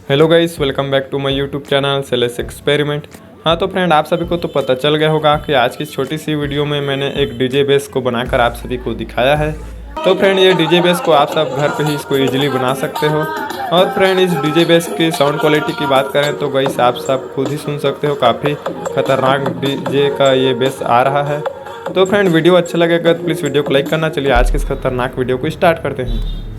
Hello guys, welcome back to my YouTube channel Shailesh experiment. हाँ तो friend, आप सभी को तो पता चल गया होगा कि आज की छोटी सी वीडियो में मैंने एक डीजे बेस को बनाकर आप सभी को दिखाया है। तो फ्रेंड, ये डीजे बेस को आप सब घर पे ही इसको इजीली बना सकते हो। और फ्रेंड, इस डीजे बेस की साउंड क्वालिटी की बात करें तो गाइस आप सब खुद ही सुन सकते हो, काफ़ी खतरनाक डीजे का ये बेस आ रहा है। तो फ्रेंड, वीडियो अच्छा लगेगा तो प्लीज़ वीडियो को लाइक करना। चलिए आज के इस खतरनाक वीडियो को स्टार्ट करते हैं।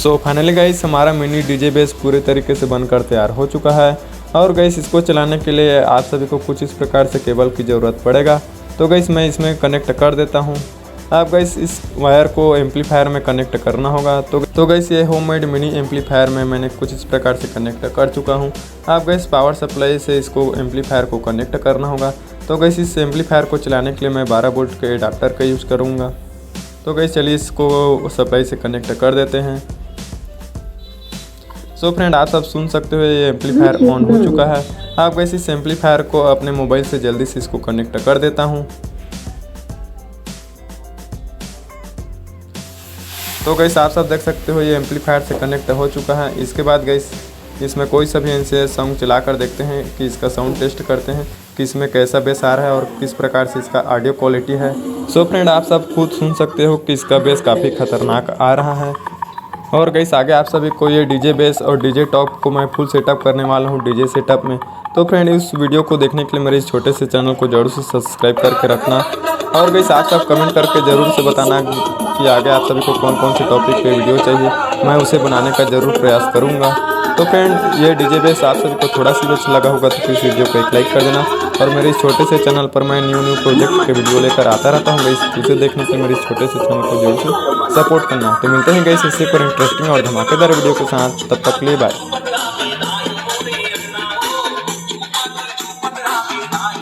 सो फाइनली गाइस हमारा मिनी डीजे बेस पूरे तरीके से बनकर तैयार हो चुका है। और गाइस इसको चलाने के लिए आप सभी को कुछ इस प्रकार से केबल की ज़रूरत पड़ेगा। तो गाइस मैं इसमें कनेक्ट कर देता हूँ। आप गाइस इस वायर को एम्पलीफायर में कनेक्ट करना होगा। तो गाइस ये होममेड मिनी एम्पलीफायर में मैंने कुछ इस प्रकार से कनेक्ट कर चुका हूँ। आप गाइस पावर सप्लाई से इसको एम्पलीफायर को कनेक्ट करना होगा। तो गाइस इस एम्पलीफायर को चलाने के लिए मैं 12 वोल्ट के एडाप्टर का यूज़ करूँगा। तो गाइस चलिए इसको सप्लाई से कनेक्ट कर देते हैं। सो फ्रेंड आप सब सुन सकते हो ये एम्पलीफायर ऑन हो चुका है। आप गाइस इस एम्पलीफायर को अपने मोबाइल से जल्दी से इसको कनेक्ट कर देता हूँ। तो गाइस आप सब देख सकते हो ये एम्पलीफायर से कनेक्ट हो चुका है। इसके बाद गाइस इसमें कोई सा भी इनसे सॉन्ग चला कर देखते हैं कि इसका साउंड टेस्ट करते हैं कि इसमें कैसा बेस आ रहा है और किस प्रकार से इसका ऑडियो क्वालिटी है। सो फ्रेंड आप सब खुद सुन सकते हो कि इसका बेस काफ़ी खतरनाक आ रहा है। और गाइस आगे आप सभी को ये डीजे बेस और डीजे टॉप को मैं फुल सेटअप करने वाला हूँ डीजे सेटअप में। तो फ्रेंड इस वीडियो को देखने के लिए मेरे इस छोटे से चैनल को जरूर से सब्सक्राइब करके रखना। और गाइस आप सब कमेंट करके ज़रूर से बताना कि आगे आप सभी को कौन कौन से टॉपिक पे वीडियो चाहिए, मैं उसे बनाने का ज़रूर प्रयास करूँगा। तो फ्रेंड ये डीजे बेस आप सभी को थोड़ा सा भी अच्छा लगा होगा तो इस वीडियो को एक लाइक कर देना। और मेरे इस छोटे से चैनल पर मैं न्यू प्रोजेक्ट के वीडियो लेकर आता रहता हूँ गाइस। उसे देखने के लिए मेरे इस छोटे से चैनल को जरूर से सपोर्ट करना। तो मिलते हैं गाइस इससे पर इंटरेस्टिंग और धमाकेदार वीडियो के साथ। तब तक के लिए बाय।